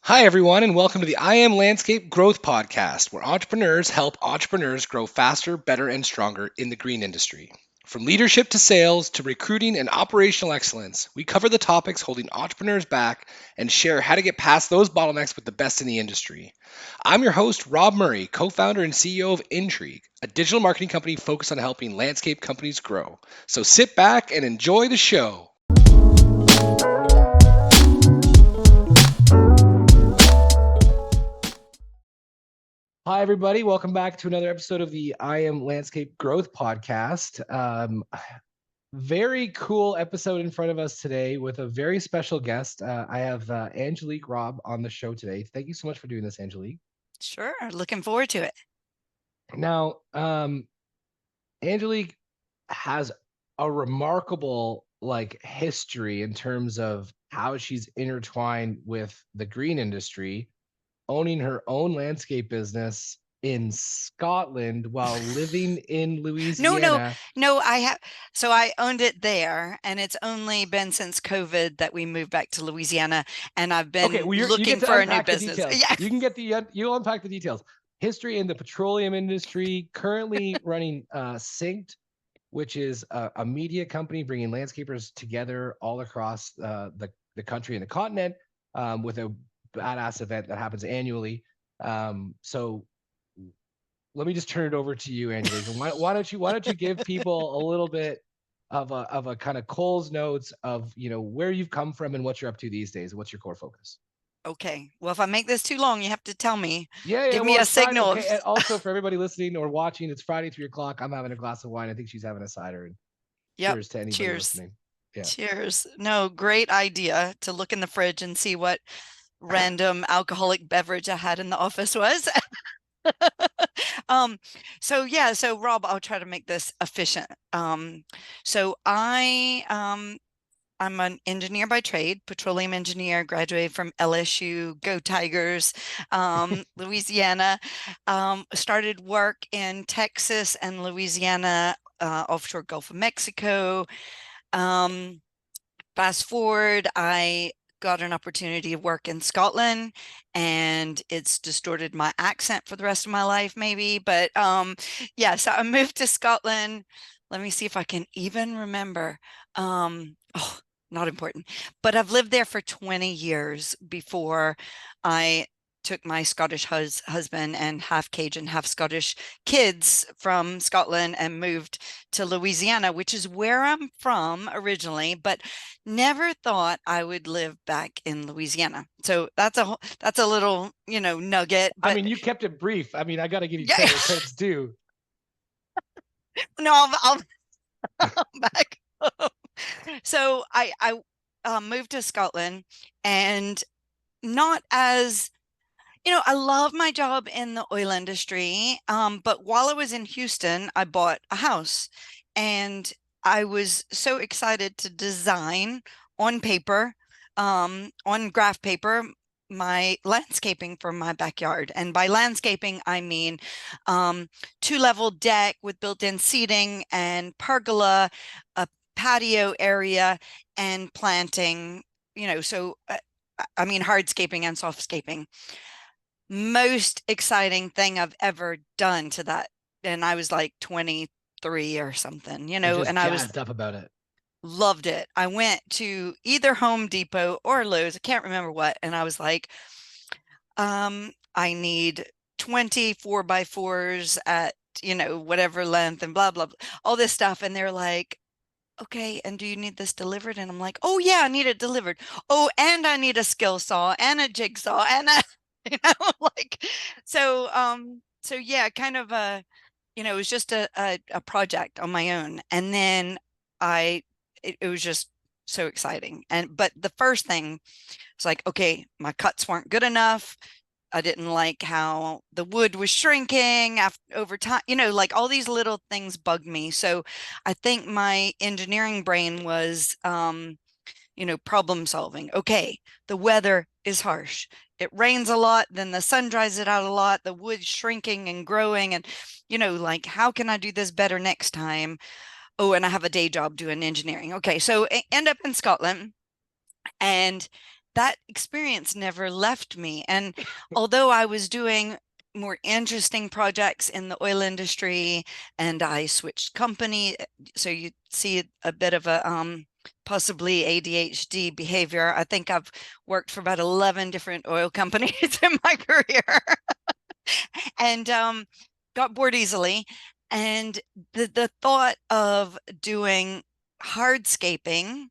Hi, everyone, and welcome to the I Am Landscape Growth Podcast, where entrepreneurs help entrepreneurs grow faster, better, and stronger in the green industry. From leadership to sales to recruiting and operational excellence, we cover the topics holding entrepreneurs back and share how to get past those bottlenecks with the best in the industry. I'm your host, Rob Murray, co founder and CEO of Intrigue, a digital marketing company focused on helping landscape companies grow. So sit back and enjoy the show. Hi, everybody. Welcome back to another episode of the I Am Landscape Growth Podcast. Very cool episode in front of us today with a very special guest. I have Angelique Robb on the show today. Thank you so much for doing this, Angelique. Sure, looking forward to it. Now, Angelique has a remarkable history in terms of how she's intertwined with the green industry, owning her own landscape business in Scotland while living in No, no, Louisiana. no, I have. So I owned it there, and it's only been since COVID that we moved back to Louisiana, and I've Okay, been well, you get looking to for a new unpack the business. details. Yeah. You can get you'll unpack the details. History in the petroleum industry, currently running SYNKD, which is a media company bringing landscapers together all across the country and the continent with a badass event that happens annually. So let me just turn it over to you, Angelique. And why don't you give people a little bit of a kind of Cole's notes of where you've come from and what you're up to these days. What's your core focus? Okay. Well, if I make this too long, you have to tell me. Yeah, yeah. Give me Well, a it's Friday. signal. Okay, and also for everybody listening or watching, it's Friday 3 o'clock. I'm having a glass of wine. I think she's having a cider. And Yep. cheers to anybody Cheers. listening. Yeah. Cheers. No, great idea to look in the fridge and see what random alcoholic beverage I had in the office was. um so Rob, I'll try to make this efficient. So I'm an engineer by trade, petroleum engineer, graduated from LSU, go Tigers. Louisiana. Started work in Texas and Louisiana, offshore Gulf of Mexico. um Fast forward, I got an opportunity to work in Scotland, and it's distorted my accent for the rest of my life, maybe. But yeah, so I moved to Scotland. Let me see if I can even remember. Oh, not important. But I've lived there for 20 years before I took my Scottish husband and half Cajun, half Scottish kids from Scotland and moved to Louisiana, which is where I'm from originally, but never thought I would live back in Louisiana. So that's a little, nugget, I but mean, you kept it brief. I mean, I got to give you yeah. credit where credit's due. No, I'll back. So I moved to Scotland, and not as I love my job in the oil industry. But while I was in Houston, I bought a house, and I was so excited to design on paper, on graph paper, my landscaping for my backyard. And by landscaping, I mean two-level deck with built-in seating and pergola, a patio area, and planting. I mean hardscaping and softscaping. Most exciting thing I've ever done to that. And I was like 23 or something, You're just and I was jazzed up about it. loved it. I went to either Home Depot or Lowe's, I can't remember what, and I was like, I need 24 by 4s at, whatever length and blah, blah, blah, all this stuff. And they're like, okay, and do you need this delivered? And I'm like, oh yeah, I need it delivered. Oh, and I need a skill saw and a jigsaw and a, like, so yeah, kind of it was just a project on my own. And then I, it was just so exciting. But the first thing was like, okay, my cuts weren't good enough. I didn't like how the wood was shrinking over time, like all these little things bugged me. So I think my engineering brain was, problem solving. Okay, the weather is harsh. It rains a lot, then the sun dries it out a lot, the wood's shrinking and growing. And, like, how can I do this better next time? Oh, and I have a day job doing engineering. Okay, so I end up in Scotland, and that experience never left me. And although I was doing more interesting projects in the oil industry and I switched company, so you see a bit of a possibly ADHD behavior. I think I've worked for about 11 different oil companies in my career and got bored easily. And the thought of doing hardscaping,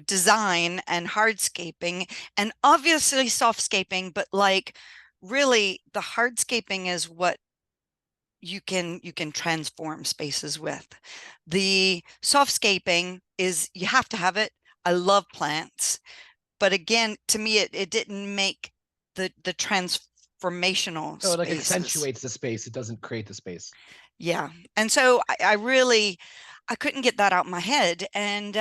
design and hardscaping, and obviously softscaping, but like really the hardscaping is what you can transform spaces with. The softscaping is you have to have it. I love plants, but again, to me, it didn't make the transformational So it like spaces. accentuates the space. It doesn't create the space. Yeah. And so I really, I couldn't get that out of my head. And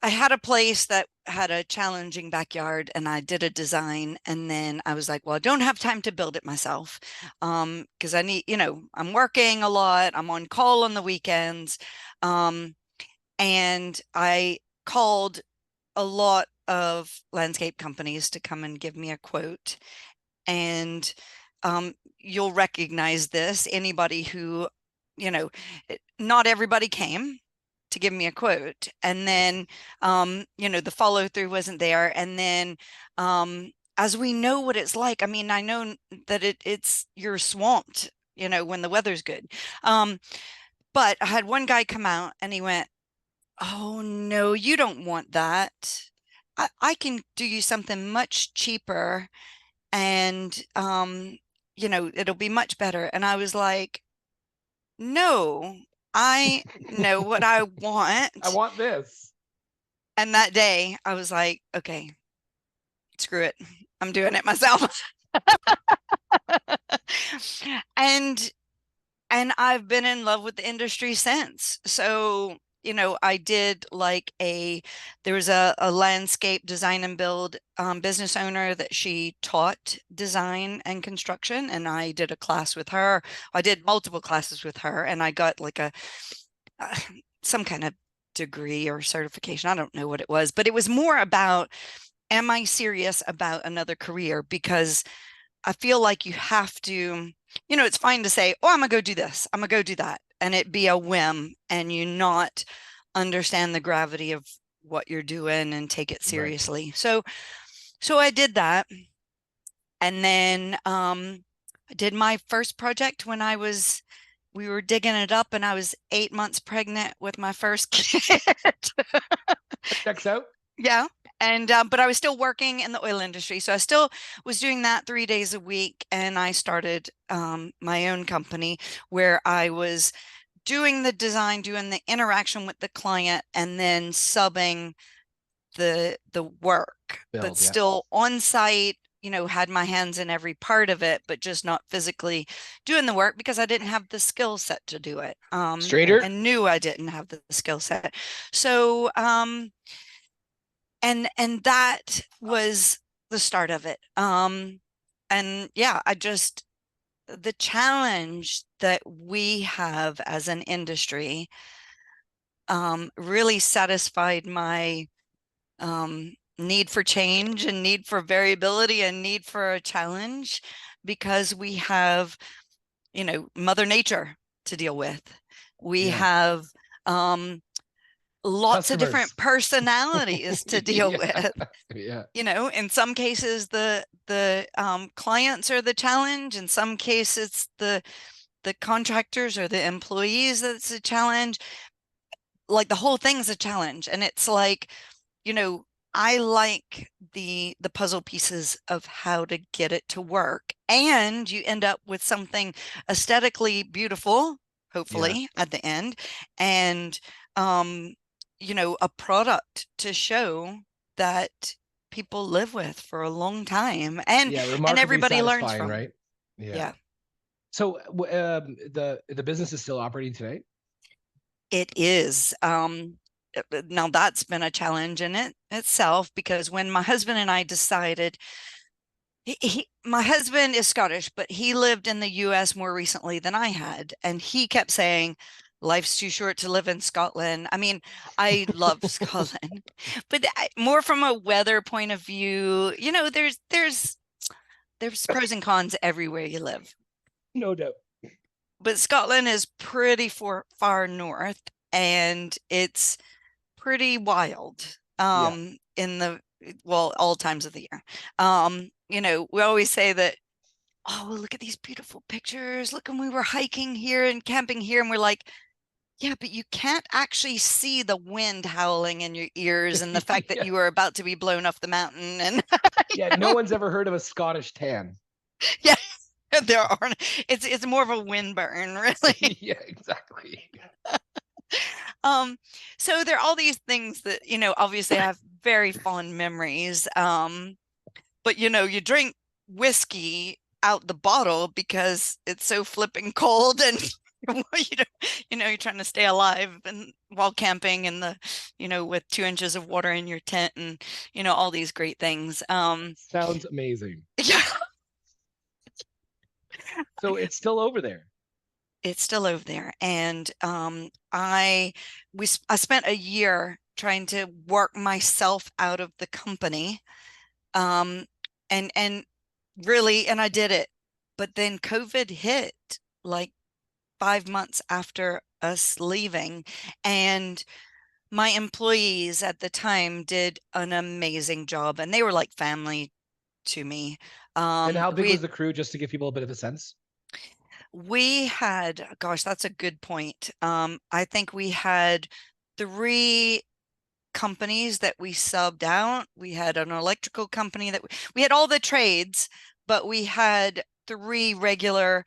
I had a place that had a challenging backyard and I did a design, and then I was like, well, I don't have time to build it myself. Because I need, I'm working a lot, I'm on call on the weekends. And I called a lot of landscape companies to come and give me a quote. And you'll recognize this. Anybody who, not everybody came to give me a quote. And then, the follow through wasn't there. And then, as we know what it's like, I mean, I know that you're swamped, when the weather's good. But I had one guy come out and he went, "Oh no, you don't want that. I can do you something much cheaper and it'll be much better." And I was like, "No, I know what I want." I want this. And that day I was like, okay, screw it, I'm doing it myself. and I've been in love with the industry since. So I did there was a landscape design and build business owner that she taught design and construction, and I did a class with her. I did multiple classes with her, and I got like some kind of degree or certification. I don't know what it was, but it was more about, am I serious about another career? Because I feel like you have to, it's fine to say, oh, I'm gonna go do this, I'm gonna go do that, and it be a whim, and you not understand the gravity of what you're doing and take it seriously. Right. So I did that. And then I did my first project when we were digging it up and I was 8 months pregnant with my first kid. Checks out. Yeah. And but I was still working in the oil industry, so I still was doing that 3 days a week. And I started my own company where I was doing the design, doing the interaction with the client, and then subbing the work, but still on site. Had my hands in every part of it, but just not physically doing the work because I didn't have the skill set to do it. Straighter. And knew I didn't have the skill set. So and that was the start of it. And yeah, the challenge that we have as an industry really satisfied my need for change and need for variability and need for a challenge, because we have, Mother Nature to deal with. We have lots of different personalities to deal with. Yeah. In some cases the clients are the challenge. In some cases the contractors or the employees that's a challenge. Like the whole thing's a challenge. And it's like, I like the puzzle pieces of how to get it to work, and you end up with something aesthetically beautiful, hopefully at the end, and a product to show that people live with for a long time, and everybody learns from, right? Yeah. So the business is still operating today? It is. Now that's been a challenge in itself, because when my husband and I decided, my husband is Scottish, but he lived in the US more recently than I had. And he kept saying, life's too short to live in Scotland. I mean, I love Scotland, but more from a weather point of view, there's pros and cons everywhere you live. No doubt. But Scotland is pretty far north, and it's pretty wild Yeah. in the all times of the year. We always say that, oh, well, look at these beautiful pictures. Look, when we were hiking here and camping here, and we're like, yeah, but you can't actually see the wind howling in your ears and the fact that Yeah. you are about to be blown off the mountain. And Yeah, no one's ever heard of a Scottish tan. yeah, there aren't. It's more of a wind burn, really. Yeah, exactly. So there are all these things that, obviously I have very fond memories. But you drink whiskey out the bottle because it's so flipping cold, and you're trying to stay alive and while camping in the, with 2 inches of water in your tent, and all these great things. Sounds amazing. Yeah, So it's still over there. it's still over there, and I spent a year trying to work myself out of the company, and really, and I did it, but then COVID hit like 5 months after us leaving, and my employees at the time did an amazing job, and they were like family to me. And how big was we the crew, just to give people a bit of a sense? we had, gosh, that's a good point. I think we had 3 companies that we subbed out. We had an electrical company that we had all the trades, but we had 3 regular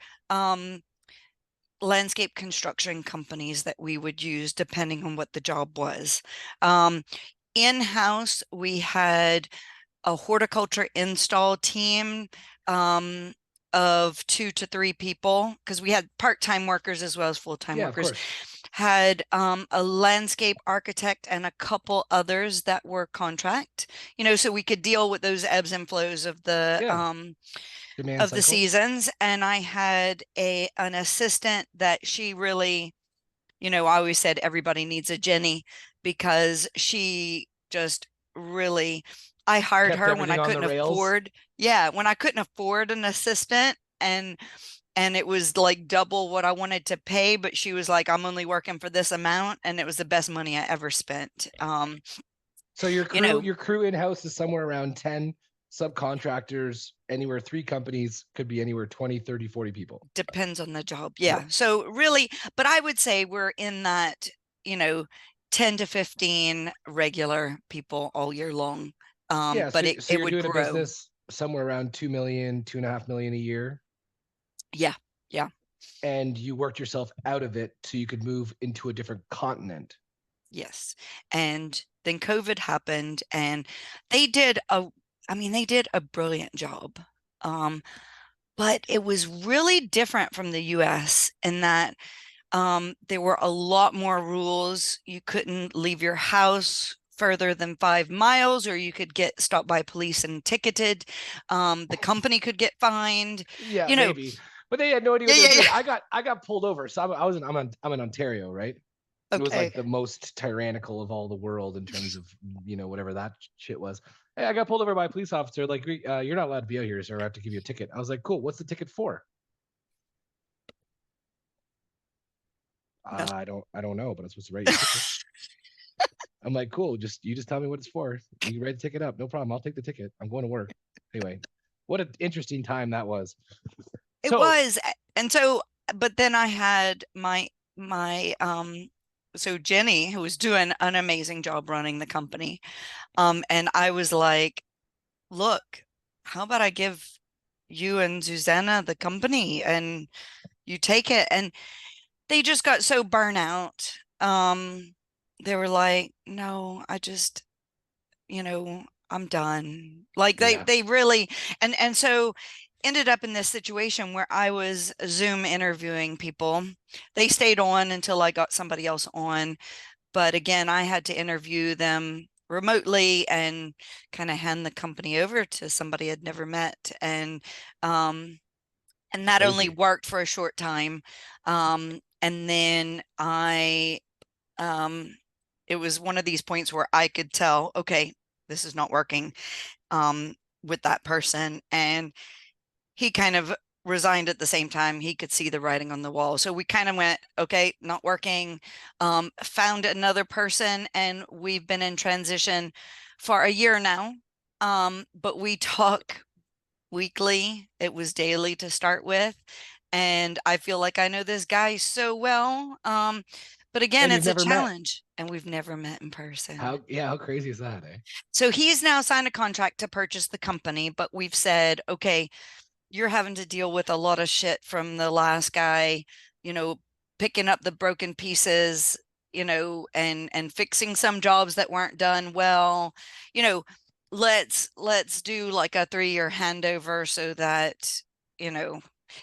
landscape construction companies that we would use depending on what the job was. In-house, we had a horticulture install team of 2 to 3 people, because we had part-time workers as well as full-time Yeah, of workers. course. Had a landscape architect and a couple others that were contract, so we could deal with those ebbs and flows of the Yeah. Demand cycle. seasons. And I had an assistant that she really, I always said everybody needs a Jenny, because she just really, I hired Kept her when I everything on the couldn't rails. afford, yeah, when I couldn't afford an assistant, and it was like double what I wanted to pay, but she was like, I'm only working for this amount, and it was the best money I ever spent. So your You crew, know, your crew in-house is somewhere around 10 subcontractors, anywhere 3 companies, could be anywhere 20, 30, 40 people. depends on the job. Yeah. Yeah. So really, but I would say we're in that, 10 to 15 regular people all year long. Yeah. But So, so it you're would doing a grow. business somewhere around 2 million, 2.5 million a year. Yeah. Yeah. And you worked yourself out of it so you could move into a different continent. Yes. And then COVID happened, and they did a brilliant job. But it was really different from the US in that there were a lot more rules. You couldn't leave your house further than 5 miles, or you could get stopped by police and ticketed. The company could get fined. Yeah, You know, maybe. But they had no idea yeah, what they were yeah, doing. yeah. I got pulled over. So I'm in Ontario, right? It was Okay. like the most tyrannical of all the world in terms of, whatever that shit was. Hey, I got pulled over by a police officer. Like, you're not allowed to be out here, sir. I have to give you a ticket. I was like, cool. What's the ticket for? I don't know, but I'm supposed to write you a ticket. I'm like, cool. You just tell me what it's for. You write the ticket up. No problem. I'll take the ticket. I'm going to work. Anyway, what an interesting time that was. It So was. And so, but then I had my so Jenny, who was doing an amazing job running the company. And I was like, look, how about I give you and Susanna the company, and you take it? And they just got so burnt out. They were like, no, I'm done. Like yeah, they really, and so ended up in this situation where I was Zoom interviewing people. They stayed on until I got somebody else on, but again, I had to interview them remotely and kind of hand the company over to somebody I'd never met. And that only crazy. worked for a short time. And then it was one of these points where I could tell, okay, this is not working with that person. And he kind of resigned at the same time. He could see the writing on the wall. So we kind of went, okay, not working, found another person, and we've been in transition for a year now. But we talk weekly. It was daily to start with. And I feel like I know this guy so well. But again, And you've it's a never met. challenge, and we've never met in person. How crazy is that, eh? So he's now signed a contract to purchase the company, but we've said, okay, you're having to deal with a lot of shit from the last guy, you know, picking up the broken pieces, and fixing some jobs that weren't done well. You know, let's do like a 3-year handover so that,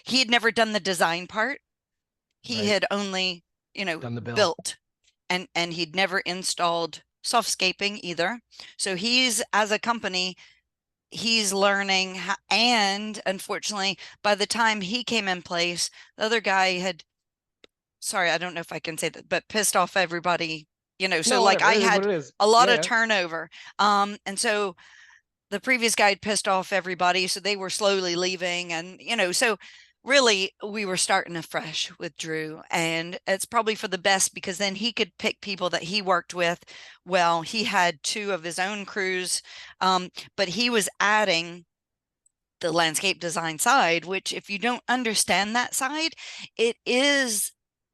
he had never done the design part. He Right. had only, Done the bill. built, and he'd never installed softscaping either. So he's, as a company, he's learning how, and unfortunately, by the time he came in place, the other guy had, sorry, I don't know if I can say that, but pissed off everybody, so No, like whatever. I It is what had it is. a lot of Yeah. turnover. And so the previous guy had pissed off everybody, so they were slowly leaving. And so really we were starting afresh with Drew, and it's probably for the best, because then he could pick people that he worked with. Well, he had 2 of his own crews, but he was adding the landscape design side, which, if you don't understand that side, it is,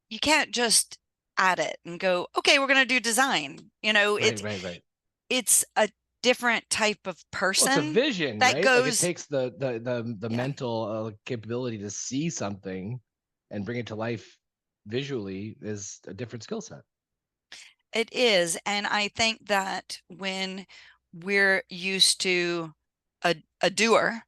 you can't just add it and go, okay, we're going to do design. Right, right, right. It's a different type of Well, it's a person vision, that right? Like it goes, takes the yeah, mental capability to see something and bring it to life visually is a different skill set. it is. And I think that when we're used to a doer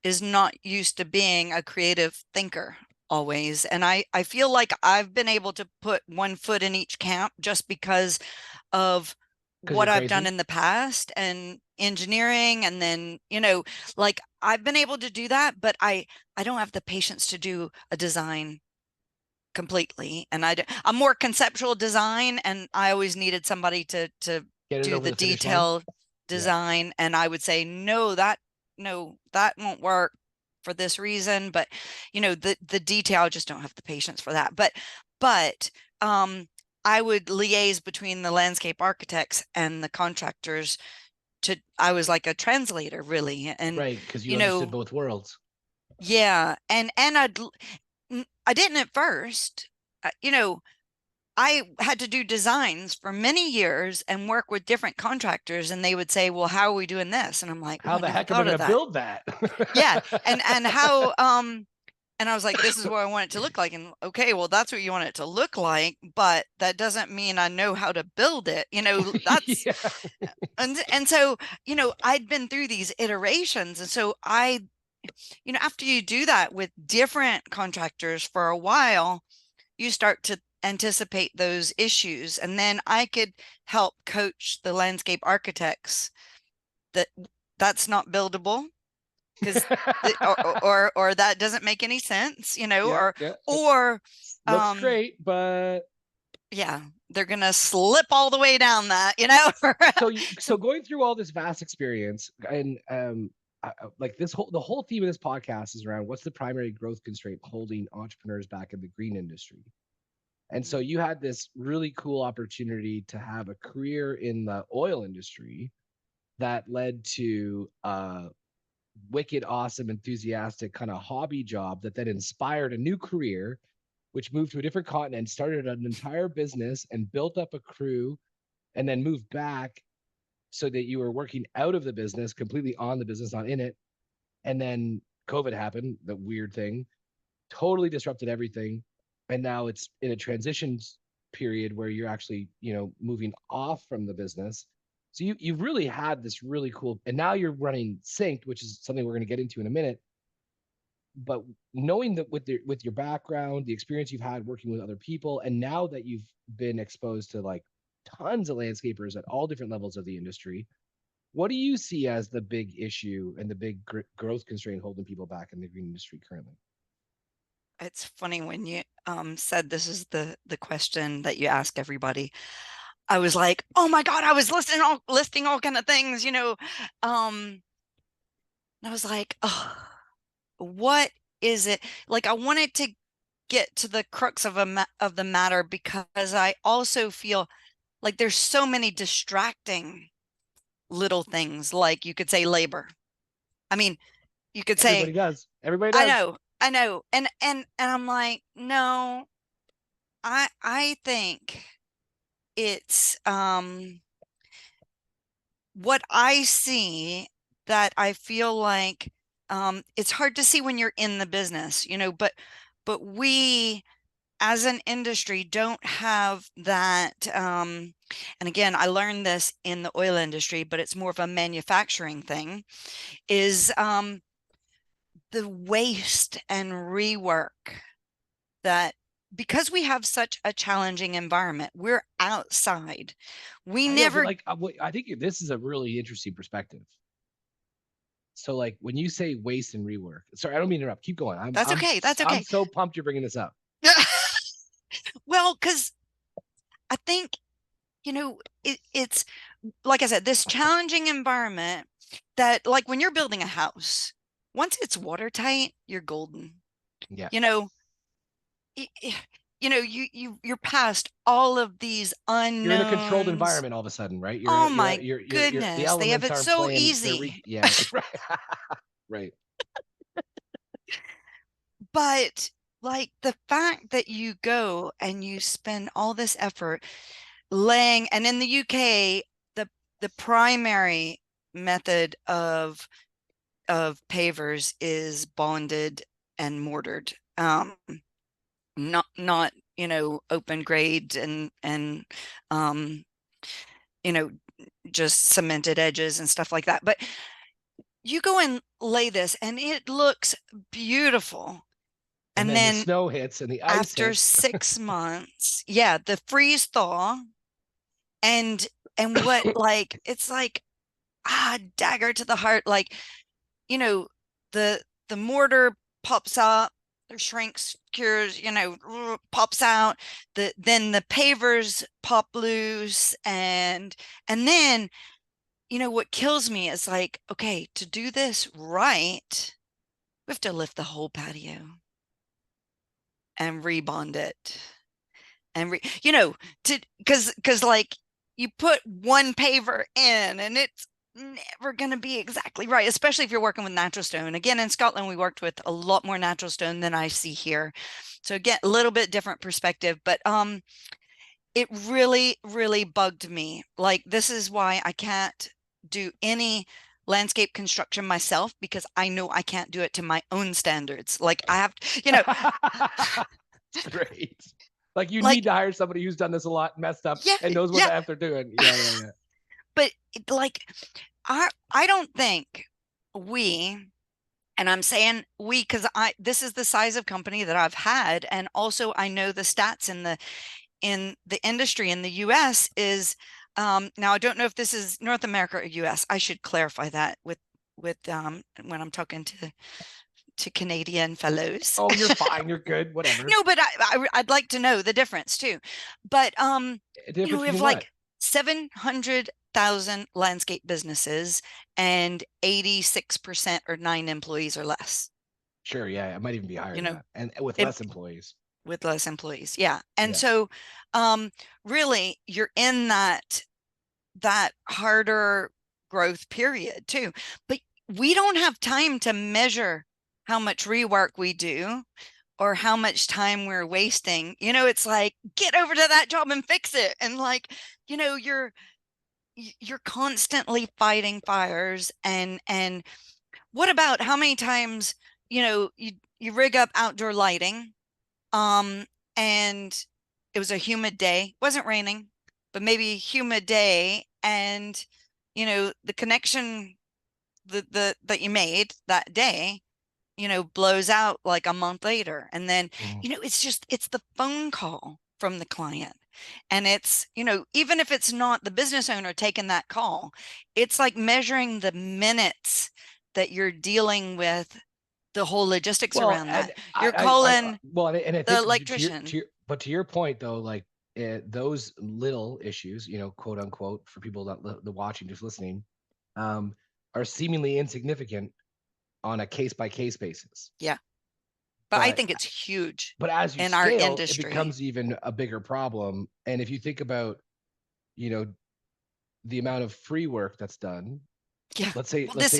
is not used to being a creative thinker always. And I feel like I've been able to put one foot in each camp just because of Because you're what I've done crazy. in the past and engineering. And then, like I've been able to do that, but I don't have the patience to do a design completely. And I'm more conceptual design, and I always needed somebody to Get it do over the the finish line. detailed Yeah. design. And I would say, no, that won't work for this reason. But the detail, I just don't have the patience for that. But I would liaise between the landscape architects and the contractors. I was like a translator, really. And Right. Because you you understood know both worlds. yeah, and I didn't at first. I had to do designs for many years and work with different contractors, and they would say, well, how are we doing this? And I'm like, oh, How I the never heck am I thought going of to that. build that? Yeah. And how, and I was like, this is what I want it to look like. And okay, well, that's what you want it to look like, but that doesn't mean I know how to build it. That's, Yeah. and so, I'd been through these iterations. And so after you do that with different contractors for a while, you start to anticipate those issues. And then I could help coach the landscape architects that that's not buildable, because or that doesn't make any sense, Yeah. or Yeah. or Looks um great, but yeah, they're gonna slip all the way down that, so going through all this vast experience and like the whole theme of this podcast is around what's the primary growth constraint holding entrepreneurs back in the green industry. And so you had this really cool opportunity to have a career in the oil industry that led to a wicked, awesome, enthusiastic kind of hobby job that then inspired a new career, which moved to a different continent, started an entire business and built up a crew, and then moved back so that you were working out of the business, completely on the business, not in it. And then COVID happened, the weird thing, totally disrupted everything. And now it's in a transition period where you're actually, moving off from the business. So you've really had this really cool, and now you're running Synked, which is something we're going to get into in a minute. But knowing that with your background, the experience you've had working with other people, and now that you've been exposed to like tons of landscapers at all different levels of the industry, what do you see as the big issue and the big growth constraint holding people back in the green industry currently? it's funny when you said this is the question that you ask everybody. I was like, oh my God, I was listing all kind of things, Um, and I was like, oh, what is it? Like I wanted to get to the crux of of the matter, because I also feel like there's so many distracting little things. Like you could say labor. I mean, you could say, Everybody does. Everybody I does. know, and I'm like, no, I think it's what I see that I feel like it's hard to see when you're in the business, but we as an industry don't have that. And again, I learned this in the oil industry, but it's more of a manufacturing thing, is the waste and rework that, because we have such a challenging environment, we're outside. We I know, but never, like, I think this is a really interesting perspective. So, like, when you say waste and rework, sorry, I don't mean to interrupt. Keep going. that's okay. That's I'm okay. so pumped you're bringing this up. Well, because I think, it's like I said, this challenging environment that, like, when you're building a house, once it's watertight, you're golden. Yeah, You know, you're past all of these you're in a controlled unknowns. environment all of a sudden, right? Oh my The goodness, they have elements it aren't so playing. easy. Yeah, right, right. But like the fact that you go and you spend all this effort laying, and in the UK, the primary method of pavers is bonded and mortared. Not open grade and um you know just cemented edges and stuff like that. But you go and lay this and it looks beautiful. And And then the then snow hits and the ice after hits. 6 months, yeah, the freeze thaw, and what, like, it's like, dagger to the heart. Like, you know, the mortar pops up, or shrinks, cures, pops out. Then the pavers pop loose, and then, what kills me is, like, okay, to do this right, we have to lift the whole patio and rebond it, and to, because like, you put one paver in and it's never going to be exactly right, especially if you're working with natural stone. Again, in Scotland, we worked with a lot more natural stone than I see here, so again, a little bit different perspective. But it really, really bugged me. Like, this is why I can't do any landscape construction myself, because I know I can't do it to my own standards. Like, I have Great. Like, you need like, to hire somebody who's done this a lot, messed up, yeah, and knows what yeah. the F they're doing. Yeah, yeah, yeah. But like, I don't think we, and I'm saying we because this is the size of company that I've had, and also I know the stats in the industry in the US is, now I don't know if this is North America or US. I should clarify that with when I'm talking to Canadian fellows. Oh, you're fine. You're good. Whatever. No, but I'd like to know the difference too. But Difference we have between what? like 700,000 landscape businesses, and 86% are 9 employees or less. Sure. Yeah, it might even be higher You than know, that, and with it, less employees. with less employees, yeah. And Yeah. so, really, you're in that harder growth period too. But we don't have time to measure how much rework we do or how much time we're wasting. It's like, get over to that job and fix it. And, like, you're constantly fighting fires. And what about how many times, you rig up outdoor lighting, um and it was a humid day, it wasn't raining, but maybe a humid day, and the connection that you made that day, blows out like a month later. And then, Mhm. it's the phone call from the client. And it's, even if it's not the business owner taking that call, it's like measuring the minutes that you're dealing with the whole logistics Well, around and that. You're calling well, and I the think electrician. but to your point though, like those little issues, you know, quote unquote, for people that the watching, just listening, um, are seemingly insignificant on a case by case basis. Yeah. But I But think it's huge as you in our scale, it industry. becomes even a bigger problem. And if you think about, you know, the amount of free work that's done, Yeah. Well, let's this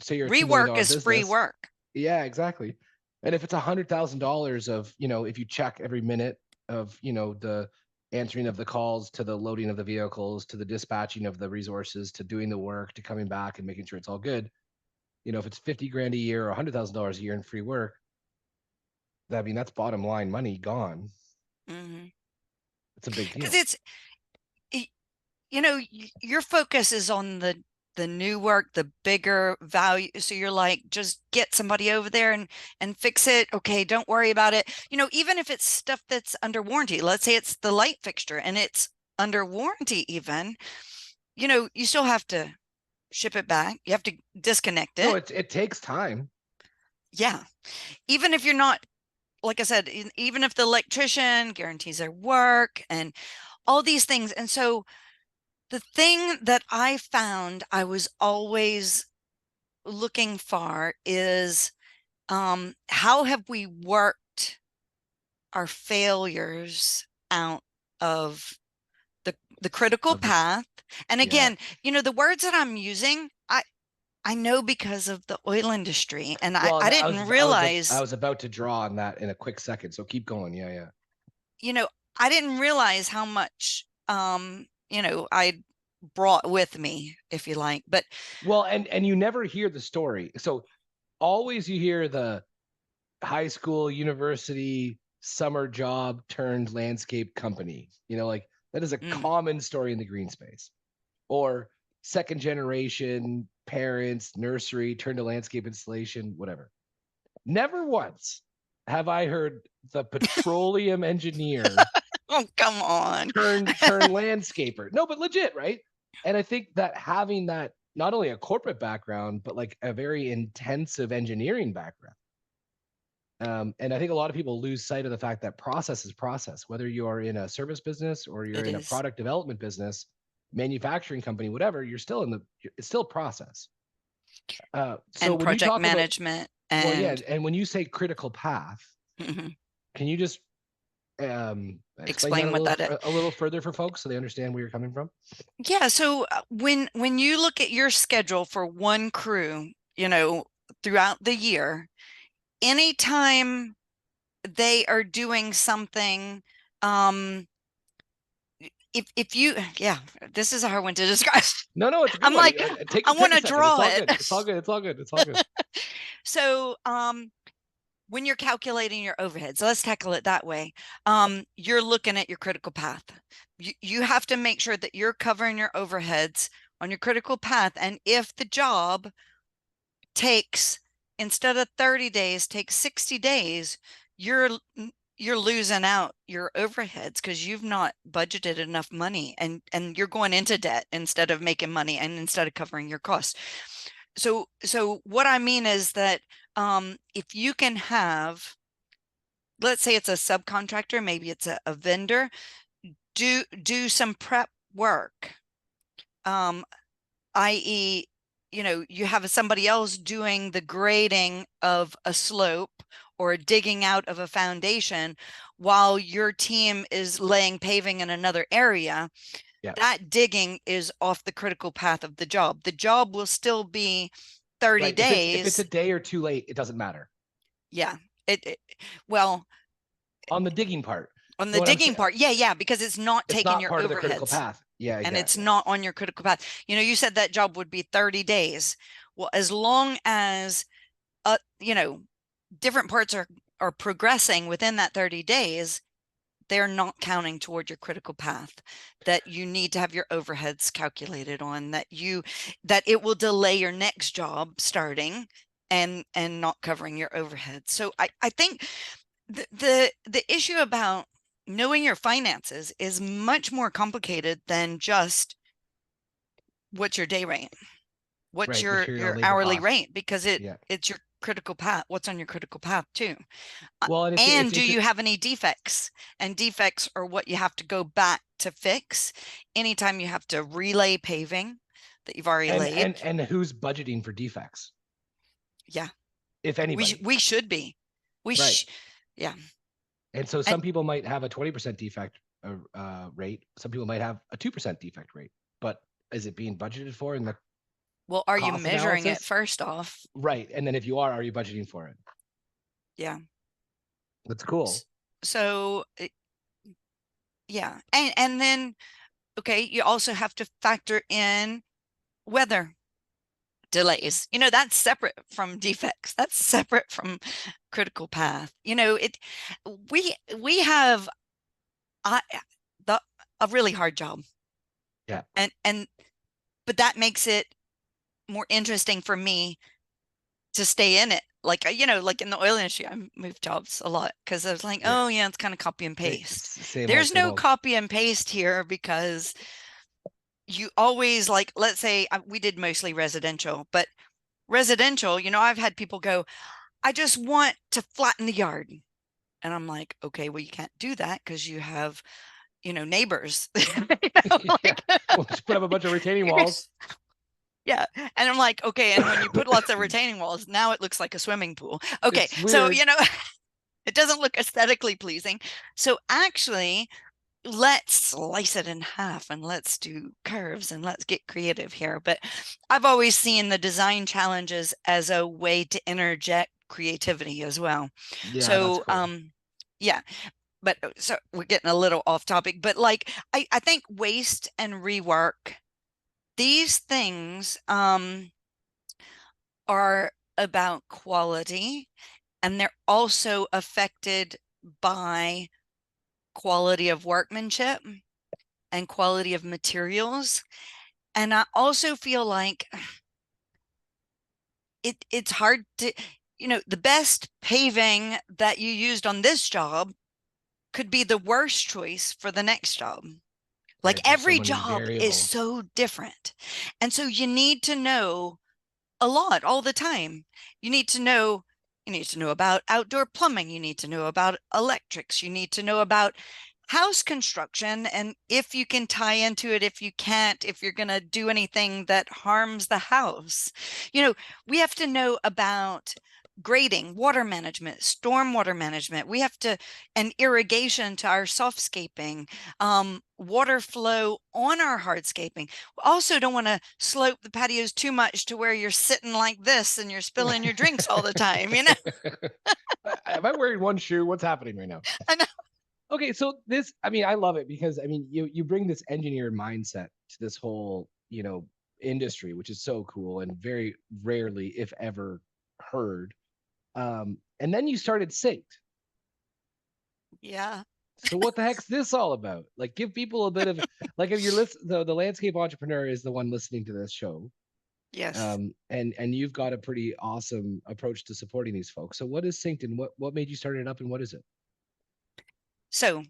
say you're a $2 million rework is free business. work. Yeah, exactly. And if it's $100,000 of, you know, if you check every minute of, you know, the answering of the calls to the loading of the vehicles to the dispatching of the resources to doing the work to coming back and making sure it's all good, you know, if it's 50 grand a year or $100,000 a year in free work, I mean, that's bottom line money gone. Mm-hmm. It's a big Because deal. it's, you know, your focus is on the new work, the bigger value. So you're like, just get somebody over there and fix it. Okay, don't worry about it. You know, even if it's stuff that's under warranty, let's say it's the light fixture and it's under warranty even, you know, you still have to ship it back. You have to disconnect No, it. it takes time. Yeah. Even if you're not, like I said, even if the electrician guarantees their work and all these things. And so the thing that I found I was always looking for is how have we worked our failures out of the critical Of the path? And Yeah. again, you know, the words that I'm using, I know because of the oil industry, and Well, I that didn't I realize, was about to draw on that in a quick second. So keep going. Yeah, yeah. you know, I didn't realize how much you know, I brought with me, if you like. But Well, and you never hear the story. So always you hear the high school, university, summer job turned landscape company. You know, like that is a mm, common story in the green space. Or second generation parents, nursery, turned to landscape installation, whatever. Never once have I heard the petroleum engineer oh, come on. turn landscaper. No, but legit, right? And I think that having that not only a corporate background, but like a very intensive engineering background. And I think a lot of people lose sight of the fact that process is process, whether you are in a service business or you're It in a is. product development business, manufacturing company, whatever, you're still it's still process. So And when you project talk about, management well, yeah, and and when you say critical path, mhm, can you just explain that explain what that is. a little further for folks so they understand where you're coming from? Yeah, so when you look at your schedule for one crew, you know, throughout the year, anytime they are doing something, um, if you, yeah, this is a hard one to describe. No, no, it's a good I'm one. like, I Take want a to second. It's draw all it. good. It's all good. It's all good. It's all good. So, when you're calculating your overheads, let's tackle it that way. You're looking at your critical path. You have to make sure that you're covering your overheads on your critical path. And if the job takes, instead of 30 days, takes 60 days, you're you're losing out your overheads because you've not budgeted enough money and you're going into debt instead of making money and instead of covering your costs. So what I mean is that if you can have, let's say it's a subcontractor, maybe it's a vendor, do some prep work, i.e., you know, you have somebody else doing the grading of a slope or digging out of a foundation while your team is laying paving in another area. Yeah. That digging is off the critical path of the job. The job will still be 30 Right. If it's a days. day or too late, it doesn't matter. Yeah. Well, On the digging part. on So the what I'm digging saying, part, yeah, because it's not it's taking not your part of the critical overheads path. Yeah, and it's exactly. not on your critical path. You know, you said that job would be 30 days. Well, as long as you know, different parts are progressing within that 30 days, they're not counting toward your critical path, that you need to have your overheads calculated on, that it will delay your next job starting and not covering your overheads. So I think the issue about knowing your finances is much more complicated than just what's your day rate, what's Right. Material, your labor hourly costs. rate, because Yeah. it's your critical path, what's on your critical path too. Well, and And do you have any defects? And defects are what you have to go back to fix anytime you have to relay paving that you've already laid. And who's budgeting for defects? Yeah. If anybody. We should be. Right. Yeah. And so some people might have a 20% defect rate. Some people might have a 2% defect rate. But is it being budgeted for in the Well, are you measuring analysis? it first off? Right. And then if you are you budgeting for it? Yeah. That's cool. So yeah. And then, okay, you also have to factor in weather delays. You know, that's separate from defects. That's separate from critical path. You know, we have a really hard job. Yeah. But that makes it more interesting for me to stay in it. Like, you know, like in the oil industry, I moved jobs a lot because I was like, oh yeah, it's kind of copy and paste. There's no copy and paste here, because you always, like, let's say we did mostly residential, but residential, you know, I've had people go, I just want to flatten the yard. And I'm like, okay, well, you can't do that because you have, you know, neighbors. We'll just put up a bunch of retaining walls. Yeah. And I'm like, okay. And when you put lots of retaining walls, now it looks like a swimming pool. Okay. So, you know, it doesn't look aesthetically pleasing. So actually, let's slice it in half and let's do curves and let's get creative here. But I've always seen the design challenges as a way to interject creativity as well. Yeah, so, that's cool. Yeah. But so we're getting a little off topic, but like, I think waste and rework, these things are about quality, and they're also affected by quality of workmanship and quality of materials. And I also feel like it's hard to, you know, the best paving that you used on this job could be the worst choice for the next job. Like, every job is so different. And so you need to know a lot all the time. You need to know about outdoor plumbing. You need to know about electrics. You need to know about house construction, and if you can tie into it, if you can't, if you're going to do anything that harms the house. You know, we have to know about grading, water management, stormwater management. We have to, and irrigation to our softscaping, water flow on our hardscaping. We also don't want to slope the patios too much to where you're sitting like this and you're spilling your drinks all the time, you know? Am I wearing one shoe? What's happening right now? I know. Okay, so this, I mean, I love it because, I mean, you bring this engineer mindset to this whole, you know, industry, which is so cool and very rarely, if ever, heard. And then you started SYNKD. Yeah. So what the heck's this all about? Like, give people a bit of, like, if you're listening, the landscape entrepreneur is the one listening to this show. Yes. And you've got a pretty awesome approach to supporting these folks. So what is SYNKD, and what made you start it up, and what is it? So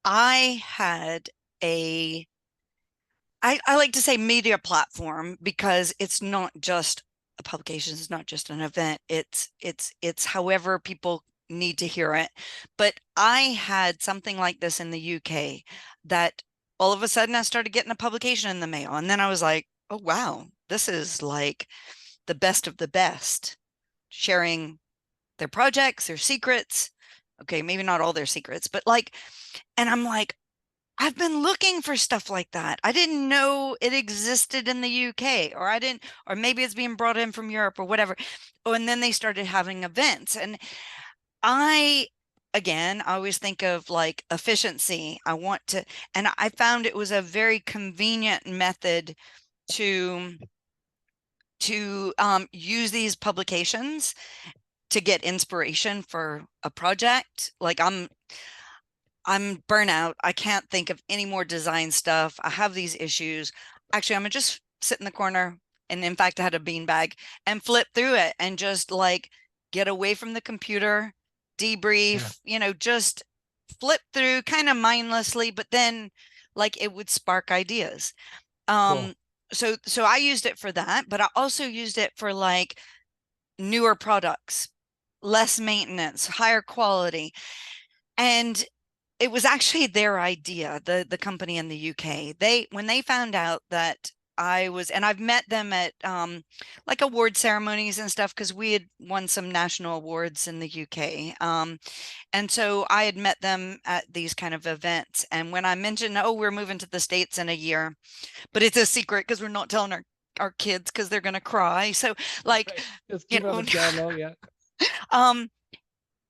I had I like to say media platform, because it's not just a publication, it's not just an event. It's however people need to hear it. But I had something like this in the UK that all of a sudden I started getting a publication in the mail. And then I was like, oh, wow, this is like the best of the best, sharing their projects, their secrets. Okay, maybe not all their secrets, but like, and I'm like, I've been looking for stuff like that. I didn't know it existed in the UK, or maybe it's being brought in from Europe or whatever. Oh, and then they started having events. And again, I always think of like efficiency. And I found it was a very convenient method to use these publications to get inspiration for a project. Like, I'm burnout. I can't think of any more design stuff. I have these issues. Actually, I'm gonna just sit in the corner. And in fact, I had a beanbag and flip through it and just like get away from the computer, debrief, you know, just flip through kind of mindlessly, but then like it would spark ideas. Cool. So I used it for that, but I also used it for like newer products, less maintenance, higher quality. And it was actually their idea, the company in the UK. When they found out that and I've met them at like award ceremonies and stuff, because we had won some national awards in the UK. And so I had met them at these kind of events. And when I mentioned, oh, we're moving to the States in a year, but it's a secret because we're not telling our kids because they're going to cry. So like, Right. Just keep it on the down low. Yeah.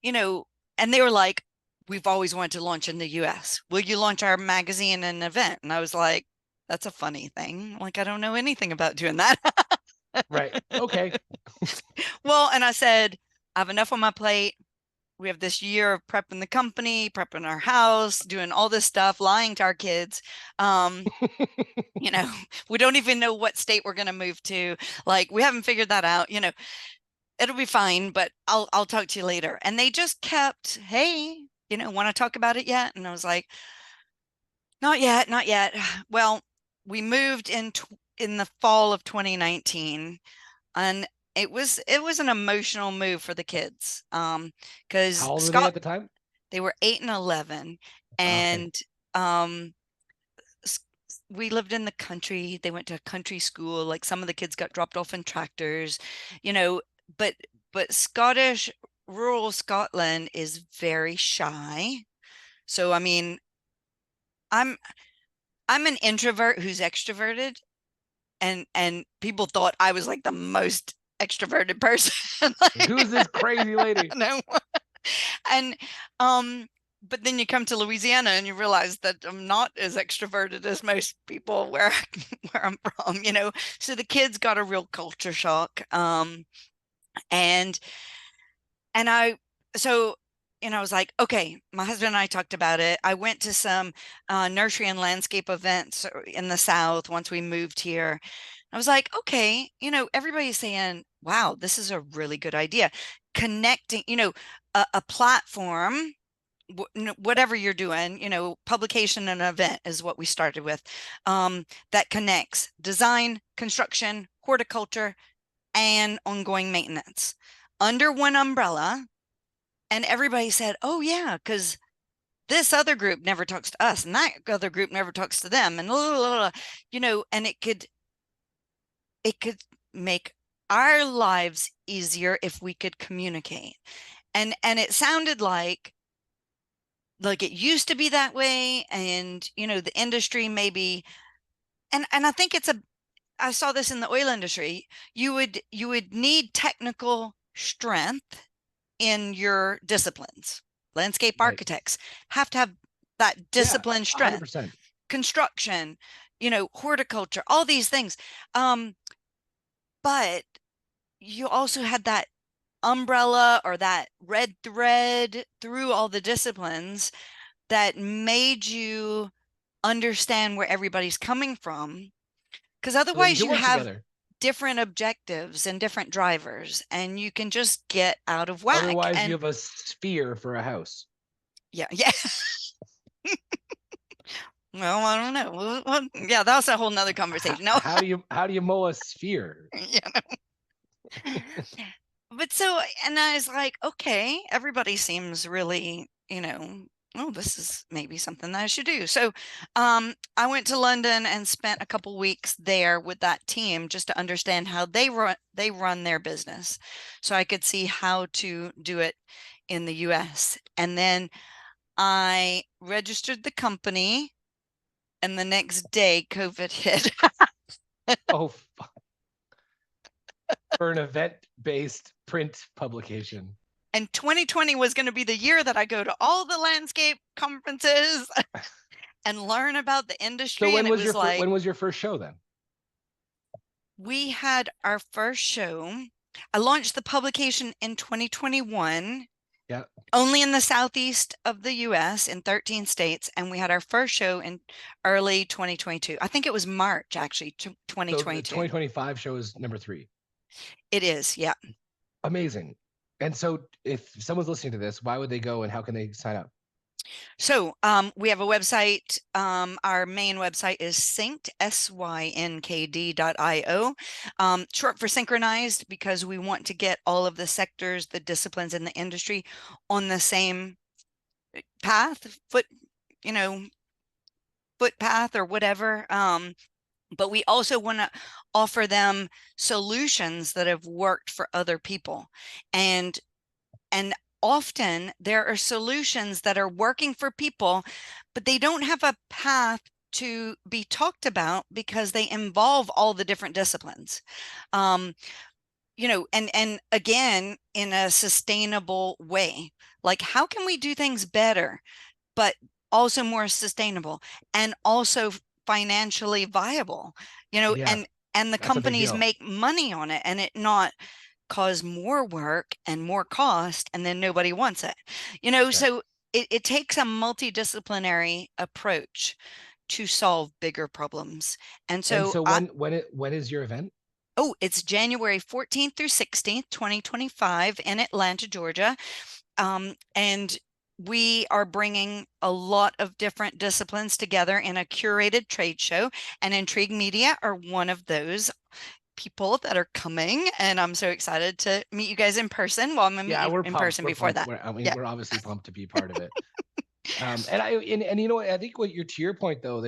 you know, and they were like, we've always wanted to launch in the US. Will you launch our magazine and event? And I was like, that's a funny thing. Like, I don't know anything about doing that. Right. Okay. Well, and I said, I have enough on my plate. We have this year of prepping the company, prepping our house, doing all this stuff, lying to our kids. We don't even know what state we're going to move to. Like, we haven't figured that out. It'll be fine, but I'll talk to you later. And they just kept, hey, want to talk about it yet? And I was like, not yet, not yet. Well, we moved in the fall of 2019, and it was an emotional move for the kids. Because How old were they at the time? they were 8 and 11, Okay. and we lived in the country. They went to country school. Like, some of the kids got dropped off in tractors, but rural Scotland is very shy. So, I mean, I'm an introvert who's extroverted, and people thought I was like the most extroverted person. Like, Who's this crazy lady? no. And but then you come to Louisiana and you realize that I'm not as extroverted as most people where I'm from, So the kids got a real culture shock. And I was like, okay, my husband and I talked about it. I went to some nursery and landscape events in the South once we moved here. I was like, okay, everybody's saying, wow, this is a really good idea. Connecting, a platform, whatever you're doing, publication and event is what we started with, that connects design, construction, horticulture, and ongoing maintenance under one umbrella. And everybody said, oh yeah, because this other group never talks to us and that other group never talks to them, and and it could make our lives easier if we could communicate. And it sounded like it used to be that way, and the industry maybe, and I think I saw this in the oil industry. You would need technical strength in your disciplines. Landscape Right. architects have to have that discipline strength. 100%. Construction, horticulture, all these things. But you also had that umbrella or that red thread through all the disciplines that made you understand where everybody's coming from, because otherwise you have together. different objectives and different drivers, and you can just get out of whack. Otherwise, you have a sphere for a house. Yeah. Well, I don't know. Well, yeah, that's a whole nother conversation. No. How do you mow a sphere? But and I was like, okay, everybody seems really, oh, this is maybe something that I should do. So I went to London and spent a couple weeks there with that team just to understand how they run their business, so I could see how to do it in the US. And then I registered the company, and the next day COVID hit. Oh, fuck. For an event-based print publication. And 2020 was going to be the year that I go to all the landscape conferences and learn about the industry. So when was your first show then? We had our first show. I launched the publication in 2021. Yeah. Only in the southeast of the US in 13 states. And we had our first show in early 2022. I think it was March, actually, 2022. So the 2025 show is number 3. It is, yeah. Amazing. And so if someone's listening to this, why would they go and how can they sign up? So we have a website. Our main website is synked, SYNKD.io, short for synchronized, because we want to get all of the sectors, the disciplines in the industry on the same path, footpath or whatever. But we also want to offer them solutions that have worked for other people. And often there are solutions that are working for people, but they don't have a path to be talked about because they involve all the different disciplines. And again, in a sustainable way. Like, how can we do things better, but also more sustainable and also financially viable, Yeah, and the that's a big companies deal. make money on it and it not cause more work and more cost, and then nobody wants it. Right. So it takes a multidisciplinary approach to solve bigger problems. And And so so when is your event? it's January 14th through 16th, 2025 in Atlanta, Georgia. And we are bringing a lot of different disciplines together in a curated trade show, and Intrigue Media are one of those people that are coming. And I'm so excited to meet you guys in person. Well, I'm gonna meet Yeah, you we're in pumped. person We're before pumped. that. I mean, Yeah, we're obviously pumped to be part of it. And you know what? I think what you're to your point though,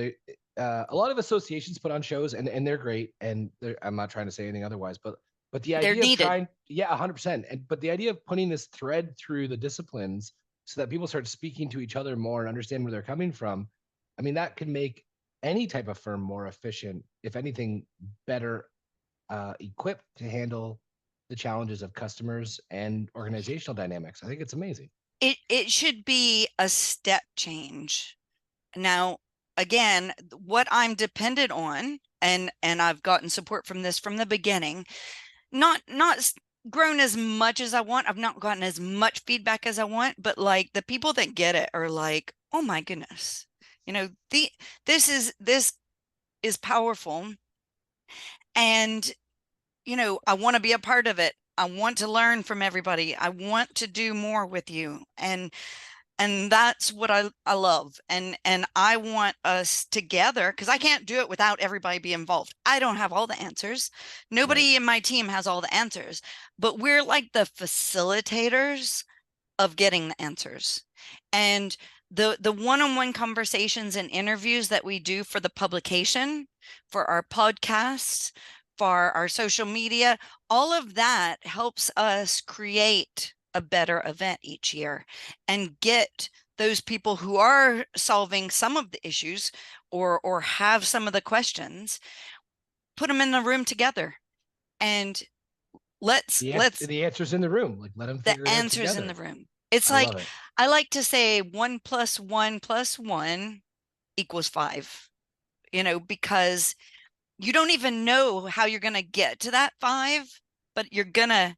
a lot of associations put on shows and they're great. And I'm not trying to say anything otherwise, but the they're idea of needed. trying, yeah, 100%. But the idea of putting this thread through the disciplines so that people start speaking to each other more and understand where they're coming from. I mean, that can make any type of firm more efficient, if anything, better equipped to handle the challenges of customers and organizational dynamics. I think it's amazing. It should be a step change. Now, again, what I'm dependent on, and I've gotten support from this from the beginning, not grown as much as I want. I've not gotten as much feedback as I want, but like the people that get it are like, oh my goodness, the this is powerful. And I want to be a part of it. I want to learn from everybody. I want to do more with you. And that's what I love. And I want us together, because I can't do it without everybody being involved. I don't have all the answers. Right. Nobody in my team has all the answers, but we're like the facilitators of getting the answers. And the one-on-one conversations and interviews that we do for the publication, for our podcasts, for our social media, all of that helps us create a better event each year and get those people who are solving some of the issues or have some of the questions, put them in the room together, and let's let's The answer's in the room. Like let them the figure it out answers in the together. room. It's I love like, it. I like to say 1 + 1 + 1 = 5, because you don't even know how you're going to get to that 5, but you're going to,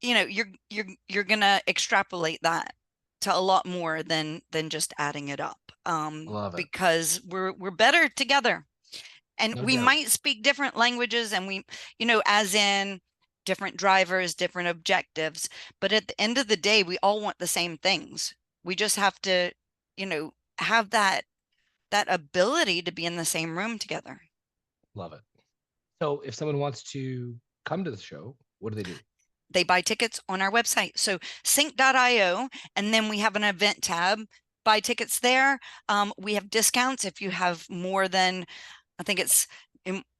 you're going to extrapolate that to a lot more than just adding it up. I love it. Because we're better together. And No we doubt. might speak different languages, and we, as in different drivers, different objectives, but at the end of the day, we all want the same things. We just have to, have that ability to be in the same room together. Love it. So if someone wants to come to the show, what do they do? They buy tickets on our website. So sync.io, and then we have an event tab. Buy tickets there. We have discounts if you have more than, I think it's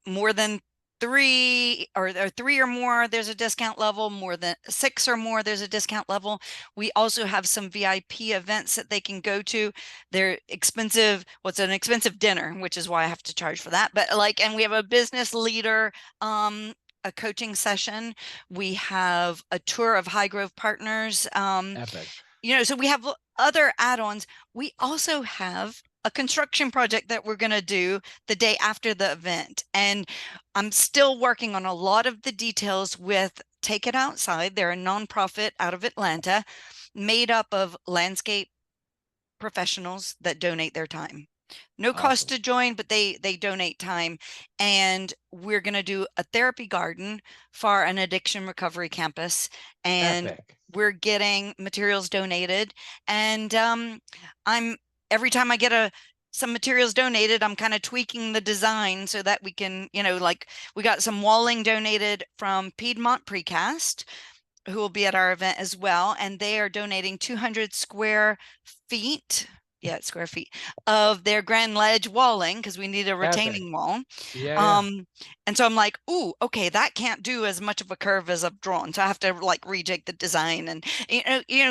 more than three or more, there's a discount level. More than 6 or more, there's a discount level. We also have some VIP events that they can go to. They're expensive. What's an expensive dinner, which is why I have to charge for that. But and we have a business leader, a coaching session. We have a tour of High Grove Partners. Epic. So we have other add-ons. We also have a construction project that we're going to do the day after the event. And I'm still working on a lot of the details with Take It Outside. They're a nonprofit out of Atlanta, made up of landscape professionals that donate their time. No cost Awesome. to join, but they donate time. And we're going to do a therapy garden for an addiction recovery campus. And Epic. we're getting materials donated. And I'm every time I get some materials donated, I'm kind of tweaking the design so that we can, like we got some walling donated from Piedmont Precast, who will be at our event as well. And they are donating 200 square feet. Yeah, square feet of their Grand Ledge walling because we need a Epic. retaining wall. Yeah. And so I'm like, ooh, okay, that can't do as much of a curve as I've drawn. So I have to like rejig the design. And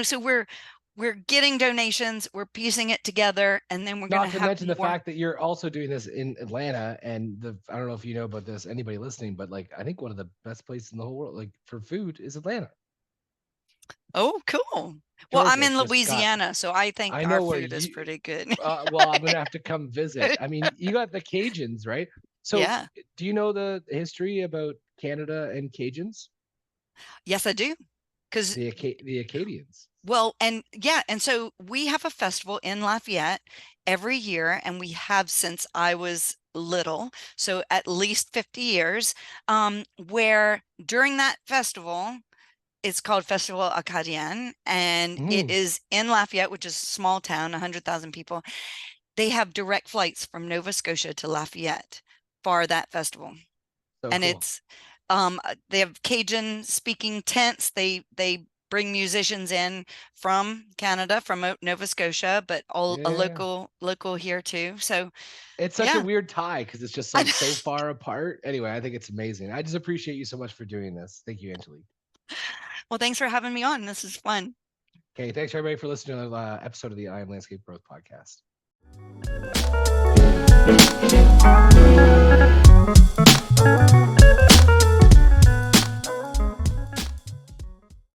so we're getting donations, we're piecing it together, and then we're gonna Not to have mention the more. fact that you're also doing this in Atlanta, and I don't know if you know about this, anybody listening, but like I think one of the best places in the whole world, like for food, is Atlanta. Oh, cool. Well, I'm Georgia's in just got. Louisiana, so I think I our know where food is you. pretty good. Well, I'm gonna have to come visit. I mean, you got the Cajuns, right? So, Yeah. do you know the history about Canada and Cajuns? Yes, I do. Because The Acadians. Well, and yeah, and so we have a festival in Lafayette every year, and we have since I was little, so at least 50 years, where during that festival, it's called Festival Acadien, and it Mm, is in Lafayette, which is a small town, 100,000 people. They have direct flights from Nova Scotia to Lafayette for that festival. so And cool. they have Cajun speaking tents. They bring musicians in from Canada, from Nova Scotia, but all a Yeah. local here too. So It's such a yeah. weird tie because it's just like so far apart. Anyway, I think it's amazing. I just appreciate you so much for doing this. Thank you, Angelique. Well, thanks for having me on. This is fun. Okay, thanks everybody for listening to the episode of the I Am Landscape Growth Podcast.